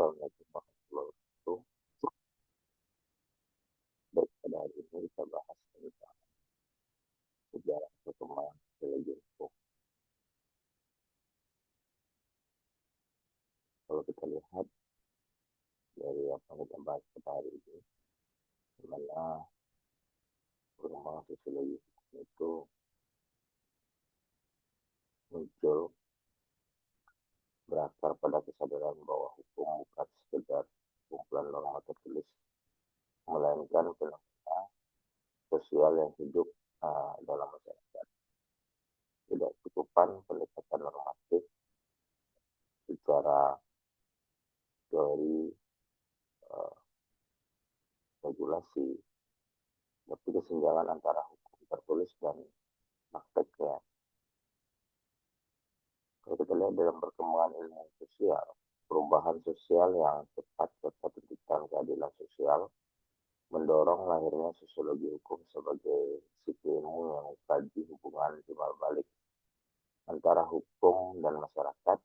Assalamualaikum warahmatullahi wabarakatuh. Baik, pada hari ini kita bahas tentang sejarah perkembangan teknologi hukum. Kalau kita lihat dari apa yang kita bahas pada hari ini, di mana perkembangan sosiologi hukum itu muncul berakar pada kesadaran bahwa hukum bukan sekedar kumpulan norma tertulis, melainkan fenomena sosial yang hidup dalam masyarakat. Tidak cukupan pendekatan normatif secara teori regulasi, tapi kesenjangan antara hukum tertulis dan prakteknya. Kalau kita lihat dalam perkembangan ilmu sosial, perubahan sosial yang cepat serta tuntutan keadilan sosial mendorong lahirnya sosiologi hukum sebagai disiplin ilmu yang mengkaji hubungan timbal balik antara hukum dan masyarakat,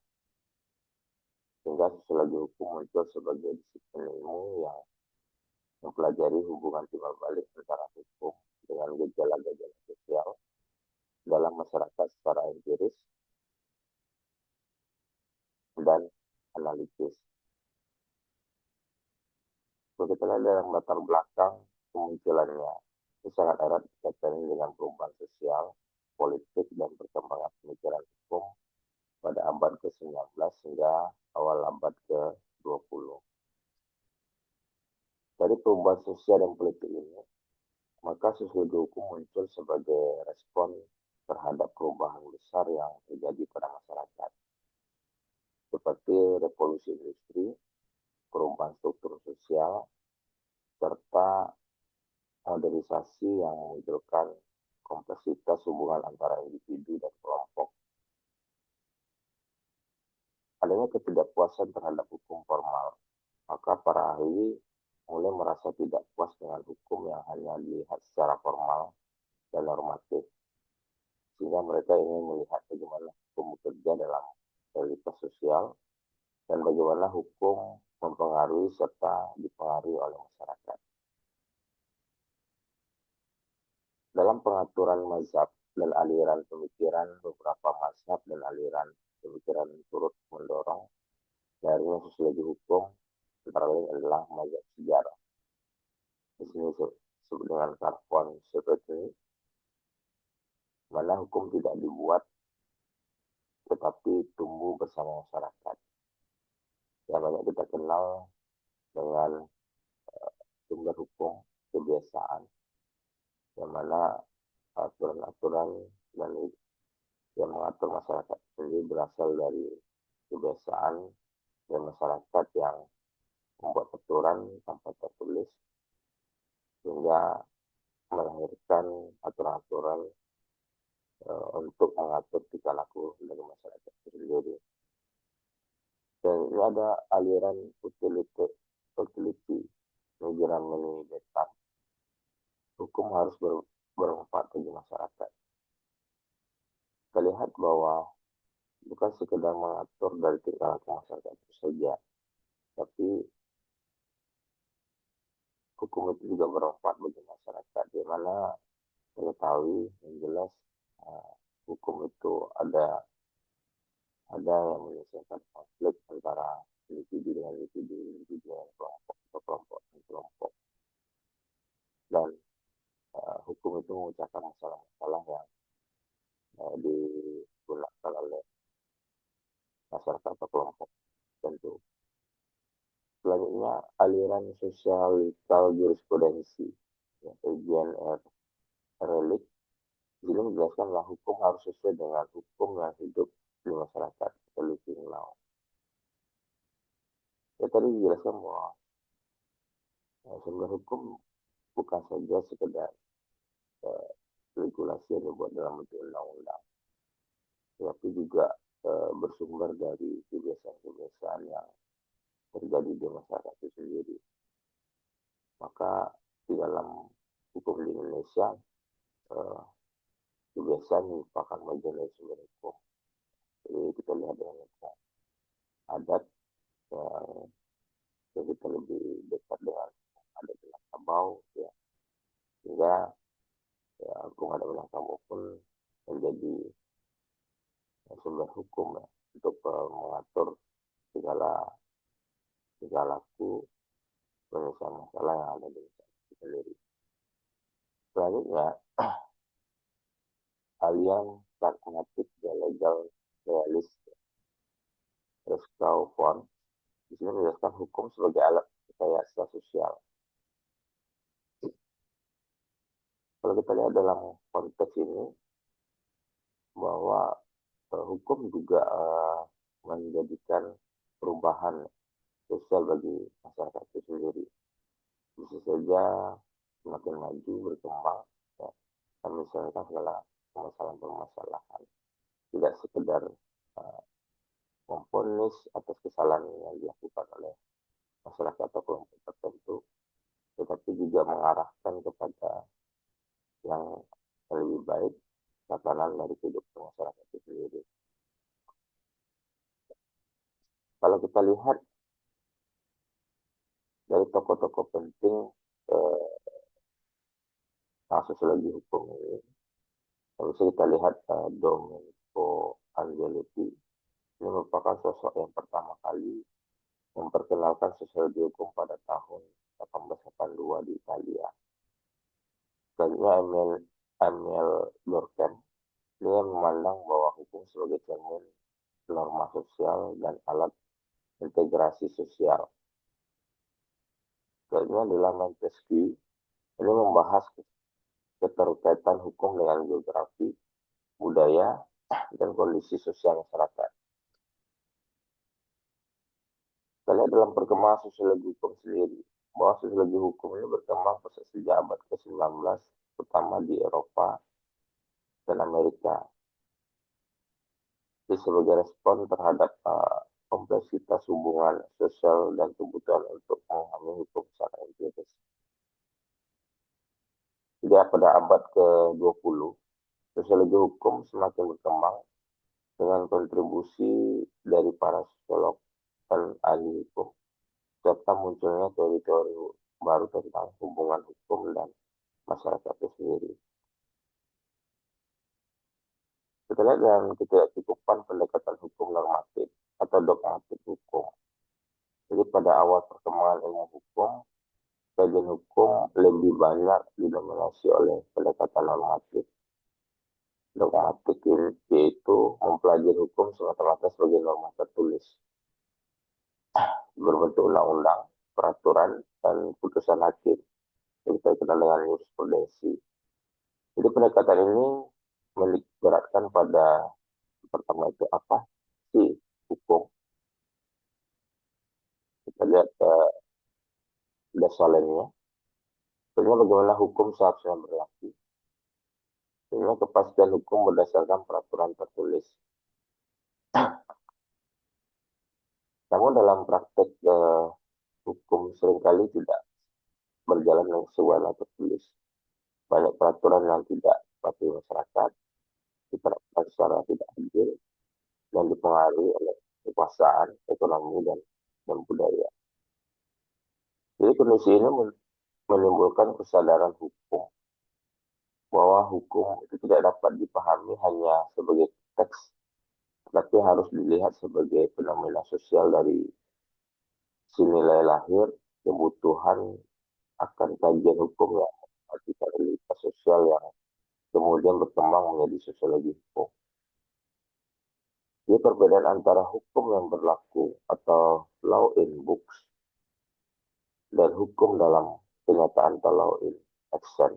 sehingga sosiologi hukum muncul sebagai disiplin ilmu yang mempelajari hubungan timbal balik antara hukum dengan gejala-gejala sosial dalam masyarakat secara empiris dan analitis. Kalau kita lihat dalam latar belakang kemunculannya, itu sangat erat dikaitkan dengan perubahan sosial, politik, dan perkembangan pemikiran hukum pada abad ke-19 hingga awal abad ke-20. Dari perubahan sosial dan politik ini, maka sosiologi hukum muncul sebagai respon terhadap perubahan besar yang terjadi pada masyarakat, seperti revolusi industri, perubahan struktur sosial, serta modernisasi yang memunculkan kompleksitas hubungan antara individu dan kelompok. Adanya ketidakpuasan terhadap hukum formal, maka para ahli mulai merasa tidak puas dengan hukum yang hanya dilihat secara formal dan normatif, sehingga mereka ingin melihat bagaimana hukum bekerja dalam realitas sosial dan bagaimana hukum mempengaruhi serta dipengaruhi oleh masyarakat. Dalam pengaturan mazhab dan aliran pemikiran, beberapa mazhab dan aliran pemikiran turut mendorong lahirnya sosiologi hukum, antara lain adalah mazhab sejarah. Di sini disebut dengan Carpon seperti mana hukum tidak dibuat tetapi tumbuh bersama masyarakat. Yang banyak kita kenal dengan sumber hukum kebiasaan, yang mana aturan-aturan dan yang mengatur masyarakat sendiri berasal dari kebiasaan dan masyarakat yang membuat aturan tanpa tertulis sehingga melahirkan aturan-aturan untuk mengatur tingkah laku dari masyarakat sendiri. Dan ini ada aliran utility Negeramini Detan. Hukum harus bermanfaat bagi masyarakat. Kita lihat bahwa bukan sekedar mengatur dari tingkah laku masyarakat itu saja, tapi hukum itu juga bermanfaat bagi masyarakat, di mana kita tahu yang jelas hukum itu ada yang menyelesaikan konflik antara individu dengan individu dengan kelompok atau kelompok dengan kelompok, dan hukum itu memecahkan masalah-masalah yang digunakan oleh masyarakat atau kelompok tentu. Selanjutnya, aliran sosial jurisprudensi, yaitu GNR Relic. Jadi menjelaskan bahwa hukum harus sesuai dengan hukum yang hidup di masyarakat, atau living law. Ya, tadi dijelaskan bahwa sumber hukum bukan saja sekedar regulasi yang dibuat dalam bentuk undang-undang, tapi juga bersumber dari kebiasaan-kebiasaan yang terjadi di masyarakat itu sendiri. Maka di dalam hukum di Indonesia, kebiasaan merupakan bagian dari sumber hukum. Jadi kita lihat dengan adat, kita lebih dekat dengan ada Minangkabau, ya, sehingga ya Agung ada Minangkabau pun menjadi sumber hukum ya, untuk mengatur segala segalaku penyelesaian masalah yang ada di masyarakat itu sendiri. Selanjutnya, alian pragmatik dan legal realis Rescue di sini menjelaskan hukum sebagai alat rekayasa sosial. Kalau kita lihat dalam konteks ini, bahwa hukum juga menjadikan perubahan sosial bagi masyarakat itu sendiri. Bisa saja semakin maju, berkembang, ya, dan misalkan segala permasalahan-permasalahan. Tidak sekedar memvonis atas kesalahan yang dilakukan oleh masyarakat atau kelompok tertentu, tetapi juga mengarahkan kepada yang lebih baik, tatanan dari kehidupan masyarakat itu sendiri. Kalau kita lihat dari tokoh-tokoh penting sosiologi hukum ini, kalau kita lihat Domenico Angeletti, ini merupakan sosok yang pertama kali memperkenalkan sosiologi hukum pada tahun 1882 di Italia. Selanjutnya Emil Durkheim, dia memandang bahwa hukum sebagai cermin norma sosial dan alat integrasi sosial. Selanjutnya adalah Montesquieu, ini membahas keterkaitan hukum dengan geografi, budaya, dan kondisi sosial masyarakat. Kita lihat dalam perkembangan sosiologi hukum sendiri, bahwa sosiologi hukum ini berkembang sejak abad ke-19, terutama di Eropa dan Amerika. Jadi sebagai respon terhadap kompleksitas hubungan sosial dan kebutuhan untuk memahami hukum secara empiris. Jadi pada abad ke-20, sosiologi hukum semakin berkembang dengan kontribusi dari para sosiolog dan ahli hukum, serta munculnya teori-teori baru tentang hubungan hukum dan masyarakat itu sendiri. Kita lihat dalam ketidakcukupan pendekatan hukum normatif atau dogmatik hukum. Jadi pada awal perkembangan ilmu hukum, kajian hukum lebih banyak didominasi oleh pendekatan normatif. Dogmatik yaitu mempelajari hukum semata-mata sebagai norma tertulis, berbentuk undang-undang, peraturan, dan putusan hakim. Jadi kita kenal dengan jurisprudensi. Jadi pendekatan ini menitikberatkan pada pertama itu apa sih hukum. Kita lihat dasarnya. Sebenarnya bagaimana hukum seharusnya berlaku. Sebenarnya kepastian hukum berdasarkan peraturan tertulis. Namun dalam praktek hukum seringkali tidak berjalan dengan sesuai tertulis. Banyak peraturan yang tidak dipatuhi masyarakat, diterapkan secara tidak adil, dan dipengaruhi oleh kekuasaan, ekonomi, dan budaya. Jadi kondisi ini menimbulkan kesadaran hukum, bahwa hukum itu tidak dapat dipahami hanya sebagai teks, tapi harus dilihat sebagai fenomena sosial dari si nilai lahir, kebutuhan akan kajian hukum yang artikan realitas sosial yang kemudian berkembang menjadi sosiologi hukum. Jadi perbedaan antara hukum yang berlaku atau law in books dan hukum dalam kenyataan atau law in action.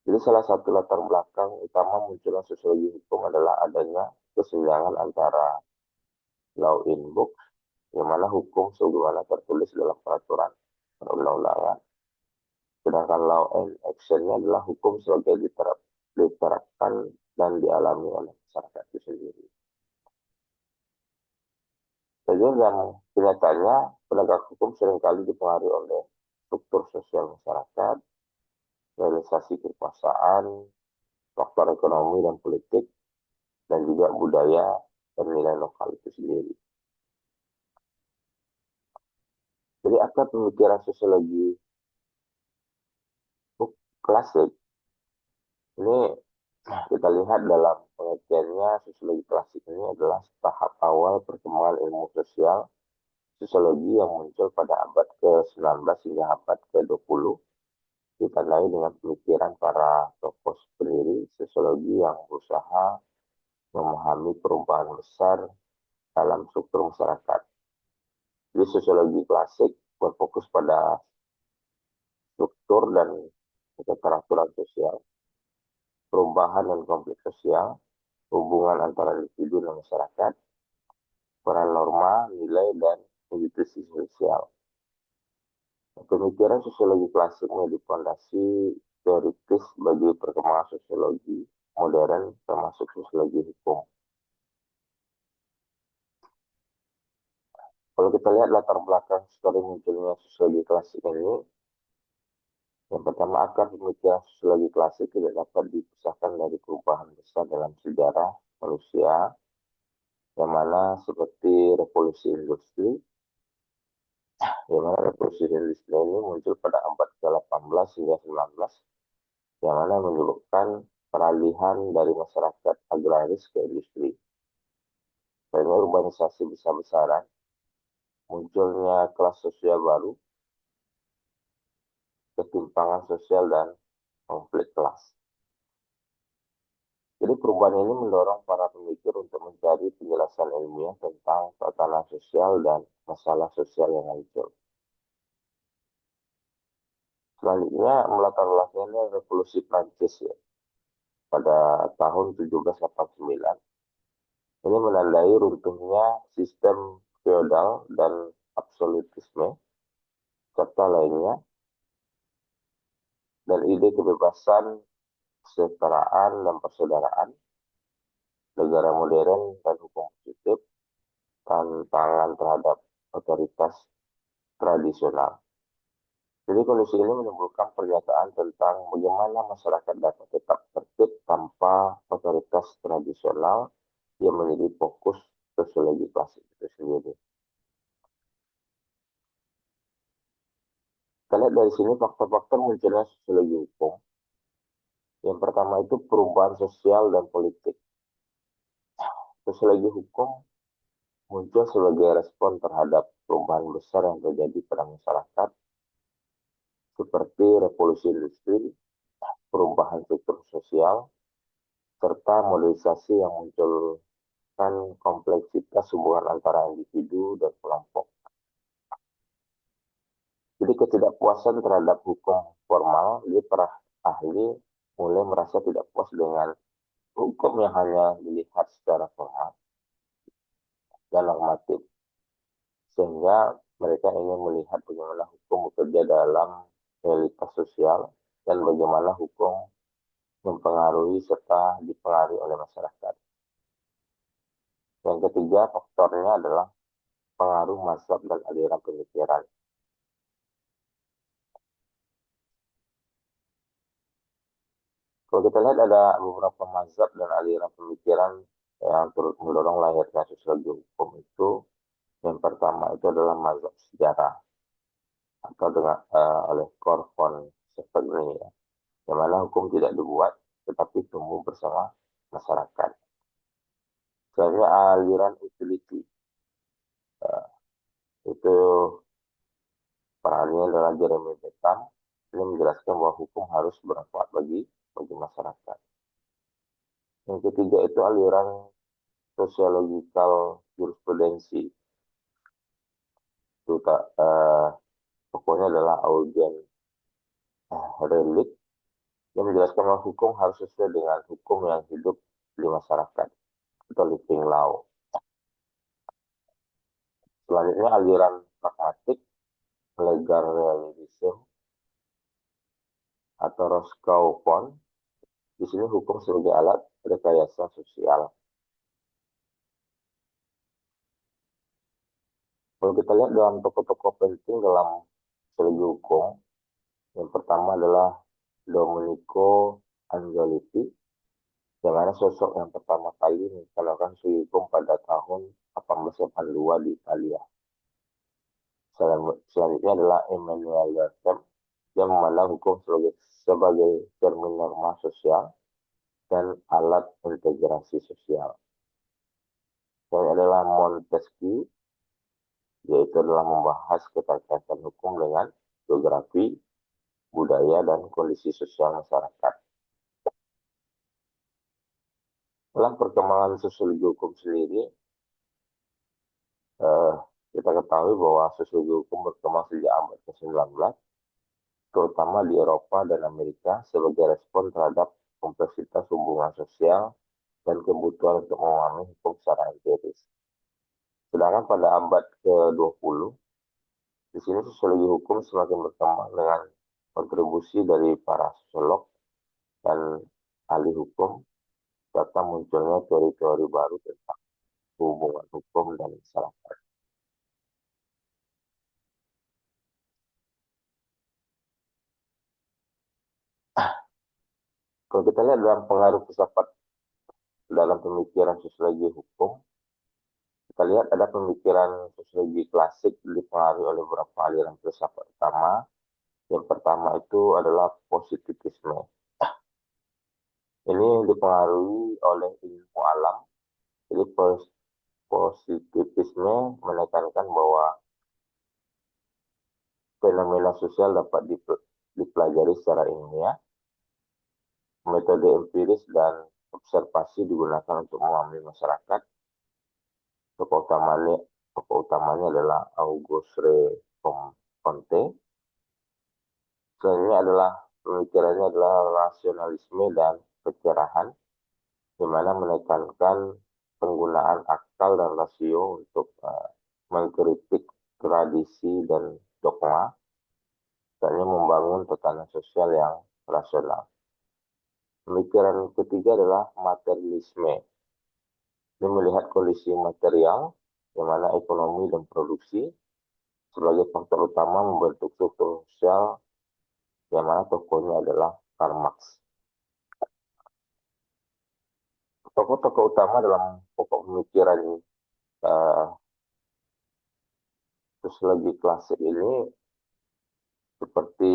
Jadi salah satu latar belakang utama munculnya sosiologi hukum adalah adanya kesenjangan antara law in books, yang mana hukum sebagaimana tertulis dalam peraturan perundang-undangan, sedangkan law in action-nya adalah hukum sebagai diterapkan dan dialami oleh masyarakat itu sendiri. Jadi yang kenyataannya penegak hukum seringkali dipengaruhi oleh struktur sosial masyarakat, realisasi kekuasaan, faktor ekonomi dan politik, dan juga budaya dan nilai lokal itu sendiri. Jadi akar pemikiran sosiologi klasik ini kita lihat dalam pengertiannya, sosiologi klasik ini adalah tahap awal perkembangan ilmu sosial sosiologi yang muncul pada abad ke-19 hingga abad ke-20, ditandai dengan pemikiran para tokoh pendiri sosiologi yang berusaha memahami perubahan besar dalam struktur masyarakat. Jadi sosiologi klasik berfokus pada struktur dan keteraturan sosial, perubahan dan konflik sosial, hubungan antara individu dan masyarakat, peran norma, nilai, dan institusi sosial. Pemikiran sosiologi klasik menjadi fondasi teoritis bagi perkembangan sosiologi modern termasuk sosiologi hukum. Kalau kita lihat latar belakang histori munculnya sosiologi klasik ini, yang pertama akar pemikiran sosiologi klasik tidak dapat dipisahkan dari perubahan besar dalam sejarah manusia, yang mana seperti revolusi industri, yang mana revolusi industri ini muncul pada abad ke-18 hingga 19, yang mana menyebabkan peralihan dari masyarakat agraris ke industri. Karena urbanisasi besar-besaran, munculnya kelas sosial baru, ketimpangan sosial, dan konflik kelas. Jadi perubahan ini mendorong para pemikir untuk mencari penjelasan ilmiah tentang tatanan sosial dan masalah sosial yang muncul. Selanjutnya melatar belakangnya revolusi Prancis ya, pada tahun 1789. Ini menandai runtuhnya sistem feodal dan absolutisme serta lainnya, dan ide kebebasan, kesetaraan, dan persaudaraan, negara modern dan hukum positif, tantangan terhadap otoritas tradisional. Jadi kondisi ini menimbulkan pernyataan tentang bagaimana masyarakat dapat tetap tertib tanpa otoritas tradisional yang menjadi fokus sosiologi klasik itu sendiri. Kita lihat dari sini faktor-faktor munculnya sosiologi hukum. Yang pertama itu perubahan sosial dan politik. Sosiologi hukum muncul sebagai respon terhadap perubahan besar yang terjadi pada masyarakat, seperti revolusi industri, perubahan struktur sosial, serta modernisasi yang munculkan kompleksitas hubungan antara individu dan kelompok. Jadi ketidakpuasan terhadap hukum formal, jadi para ahli mulai merasa tidak puas dengan hukum yang hanya dilihat secara formal dan normatif, sehingga mereka ingin melihat bagaimana hukum bekerja dalam realitas sosial dan bagaimana hukum mempengaruhi serta dipengaruhi oleh masyarakat. Yang ketiga, faktornya adalah pengaruh mazhab dan aliran pemikiran. Kalau kita lihat ada beberapa mazhab dan aliran pemikiran yang turut mendorong lahirnya sosiologi hukum itu. Yang pertama itu adalah mazhab sejarah atau dengan oleh Corfon Sevigny, ya, yang mana hukum tidak dibuat tetapi tumbuh bersama masyarakat. Selanjutnya aliran utility, uh, itu perannya adalah Jeremy Bentham. Ini menjelaskan bahwa hukum harus bermanfaat bagi masyarakat. Yang ketiga itu aliran sosiological jurisprudensi. Itu pokoknya adalah Eugen Relic yang menjelaskan bahwa hukum harus sesuai dengan hukum yang hidup di masyarakat atau living law. Selanjutnya aliran pragmatik, legal realism atau Roscoe Pond. Di sini hukum sebagai alat rekayasa sosial. Kalau kita lihat dalam tokoh-tokoh penting dalam sosiologi hukum, yang pertama adalah Domenico Angiolitti, yang mana sosok yang pertama kali mencanangkan studi hukum pada tahun 1882 di Italia. Selanjutnya adalah Immanuel Durkheim yang memandang hukum sebagai cermin norma sosial dan alat integrasi sosial. Yang adalah Montesquieu, yaitu adalah membahas keterkaitan hukum dengan geografi, budaya, dan kondisi sosial masyarakat. Dalam perkembangan sosiologi hukum sendiri, eh, kita ketahui bahwa sosiologi hukum berkembang sejak abad ke-19, terutama di Eropa dan Amerika sebagai respon terhadap kompleksitas hubungan sosial dan kebutuhan untuk memahami hukum secara empiris. Sedangkan pada abad ke-20, di sini sosiologi hukum semakin berkembang dengan kontribusi dari para sosiolog dan ahli hukum, serta munculnya teori-teori baru tentang hubungan hukum dan masyarakat. Kalau kita lihat dalam pengaruh filsafat dalam pemikiran sosiologi hukum, kita lihat ada pemikiran sosiologi klasik dipengaruhi oleh beberapa aliran filsafat utama. Yang pertama itu adalah positivisme. Ini dipengaruhi oleh ilmu alam. Jadi positivisme menekankan bahwa fenomena sosial dapat dipelajari secara ilmiah. Metode empiris dan observasi digunakan untuk memahami masyarakat. Tokoh utamanya adalah Auguste Comte. Selanjutnya adalah pemikirannya adalah rasionalisme dan pencerahan, di mana menekankan penggunaan akal dan rasio untuk mengkritik tradisi dan dogma, dan membangun tatanan sosial yang rasional. Pemikiran ketiga adalah materialisme. Ini melihat kondisi material, di mana ekonomi dan produksi sebagai faktor utama membentuk struktur sosial, yang mana tokohnya adalah Karl Marx. Tokoh-tokoh utama dalam pokok pemikiran sosiologi klasik ini seperti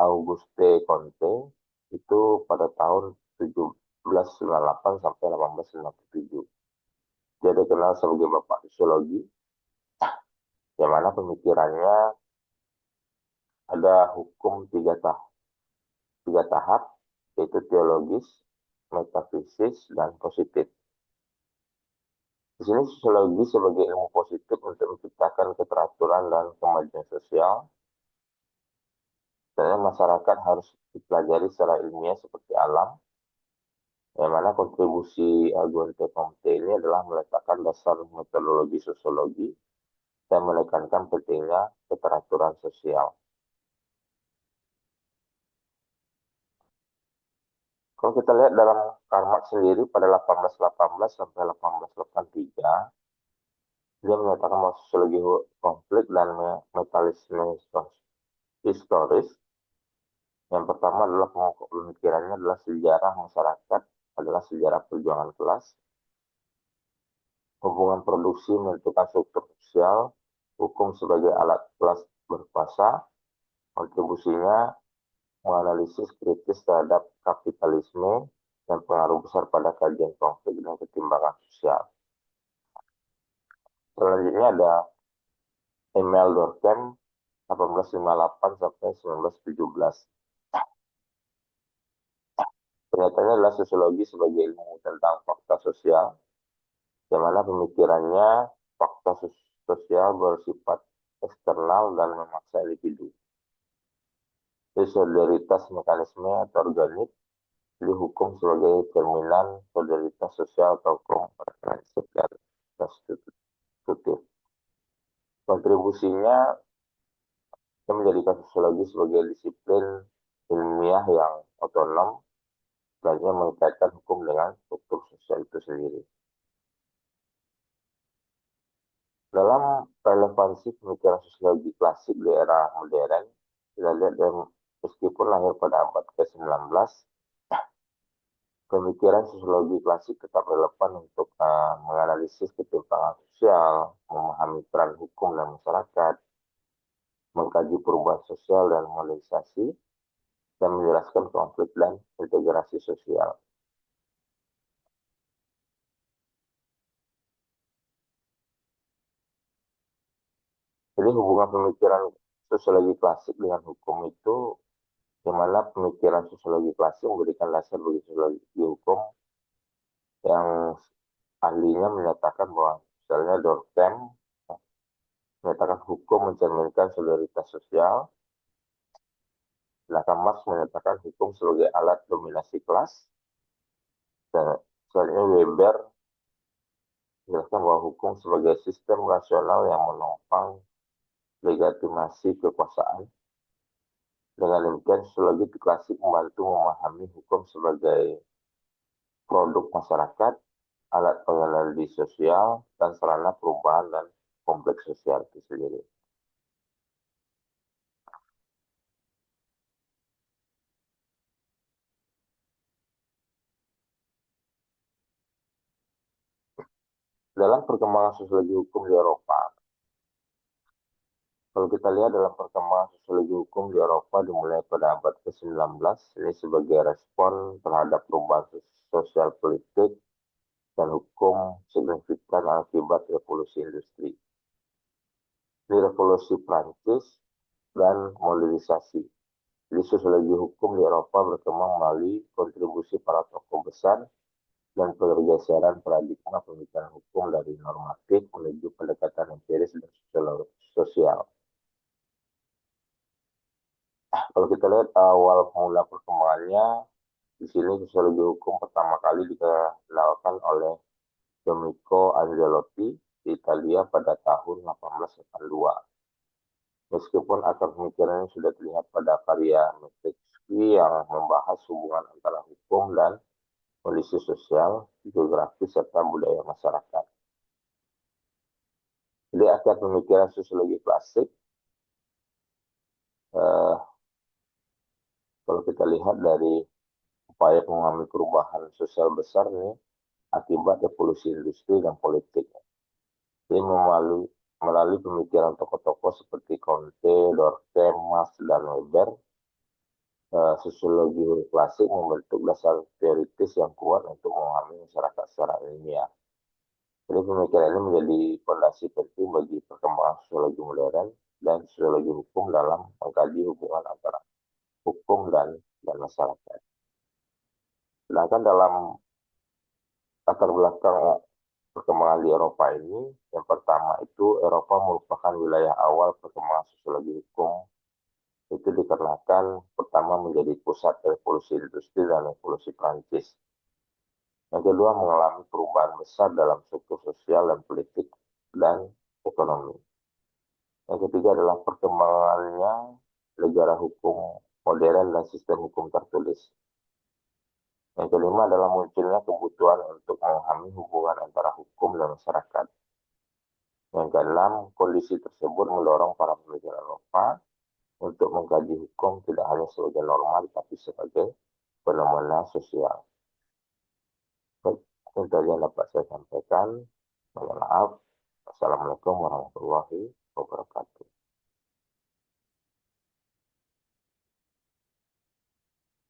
Auguste Comte itu pada tahun 1798 sampai 1897. Dia dikenal sebagai bapak sosiologi, yang mana pemikirannya ada hukum tiga tahap, yaitu teologis, metafisis, dan positif. Di sini sosiologi sebagai ilmu positif untuk menciptakan keteraturan dan kemajuan sosial, dan masyarakat harus dipelajari secara ilmiah seperti alam, yang mana kontribusi Auguste Comte ini adalah meletakkan dasar metodologi sosiologi dan menekankan pentingnya keteraturan sosial. Kalau kita lihat dalam Karl Marx sendiri pada 1818 sampai 1883, dia menyatakan bahwa sosiologi konflik dan metalisme historis. Yang pertama adalah pokok pemikirannya adalah sejarah masyarakat adalah sejarah perjuangan kelas. Hubungan produksi menentukan struktur sosial, hukum sebagai alat kelas berkuasa, kontribusinya menganalisis kritis terhadap kapitalisme dan pengaruh besar pada kajian konflik dan ketimbangan sosial. Selanjutnya ada Emile Durkheim 1858 sampai 1917. Pernyataannya adalah sosiologi sebagai ilmu tentang fakta sosial, di mana pemikirannya fakta sosial bersifat eksternal dan memaksa individu. Solidaritas mekanisme atau organik dihukum sebagai cerminan solidaritas sosial atau komprehensif dan restitutif. Kontribusinya yang menjadikan sosiologi sebagai disiplin ilmiah yang otonom, selanjutnya mengkaitkan hukum dengan struktur sosial itu sendiri. Dalam relevansi pemikiran sosiologi klasik di era modern, kita lihat meskipun lahir pada abad ke-19, pemikiran sosiologi klasik tetap relevan untuk menganalisis ketimpangan sosial, memahami peran hukum dan masyarakat, mengkaji perubahan sosial dan modernisasi, dan menjelaskan konflik dan integrasi sosial. Jadi hubungan pemikiran sosiologi klasik dengan hukum itu, di mana pemikiran sosiologi klasik memberikan dasar bagi sosiologi hukum yang ahlinya menyatakan bahwa misalnya Durkheim menyatakan hukum mencerminkan solidaritas sosial, sedangkan Marx menyatakan hukum sebagai alat dominasi kelas, dan selanjutnya Weber menjelaskan bahwa hukum sebagai sistem rasional yang menopang legitimasi kekuasaan. Dengan demikian, sosiologi klasik membantu memahami hukum sebagai produk masyarakat, alat pengendali sosial, dan sarana perubahan dan kompleks sosial itu sendiri. Dalam perkembangan sosiologi hukum di Eropa, kalau kita lihat dalam perkembangan sosiologi hukum di Eropa dimulai pada abad ke-19, ini sebagai respon terhadap perubahan sosial politik dan hukum signifikan akibat revolusi industri. Di revolusi Prancis dan modernisasi. Jadi sosiologi hukum di Eropa berkembang melalui kontribusi para tokoh besar dan pergeseran paradigma pemikiran hukum dari normatif menuju pendekatan empiris dan sosial. Kalau kita lihat awal mula perkembangannya, di sini sosiologi hukum pertama kali dikenalkan oleh Domenico Angelotti di Italia pada tahun 1882. Meskipun akar pemikirannya sudah terlihat pada karya Montesquieu yang membahas hubungan antara hukum dan kondisi sosial, geografis, serta budaya masyarakat. Jadi akar pemikiran sosiologi klasik, kalau kita lihat dari upaya mengalami perubahan sosial besar ini akibat revolusi industri dan politik. Jadi melalui pemikiran tokoh-tokoh seperti Comte, Durkheim, Marx, dan Weber, sosiologi klasik membentuk dasar teoritis yang kuat untuk memahami masyarakat secara ilmiah. Jadi pemikiran ini menjadi fondasi penting bagi perkembangan sosiologi modern dan sosiologi hukum dalam mengkaji hubungan antara hukum dan masyarakat. Sedangkan dalam latar belakang perkembangan di Eropa ini, yang pertama itu Eropa merupakan wilayah awal perkembangan sosiologi hukum. Itu dikarenakan pertama menjadi pusat revolusi industri dan revolusi Prancis. Yang kedua mengalami perubahan besar dalam struktur sosial dan politik dan ekonomi. Yang ketiga adalah perkembangannya negara hukum modern dan sistem hukum tertulis. Yang kelima adalah munculnya kebutuhan untuk memahami hubungan antara hukum dan masyarakat. Yang keenam, kondisi tersebut mendorong para pemikir Eropa untuk mengkaji hukum tidak hanya sebagai norma, tapi sebagai fenomena sosial. Baik, itu yang dapat saya sampaikan. Mohon maaf. Assalamualaikum warahmatullahi wabarakatuh.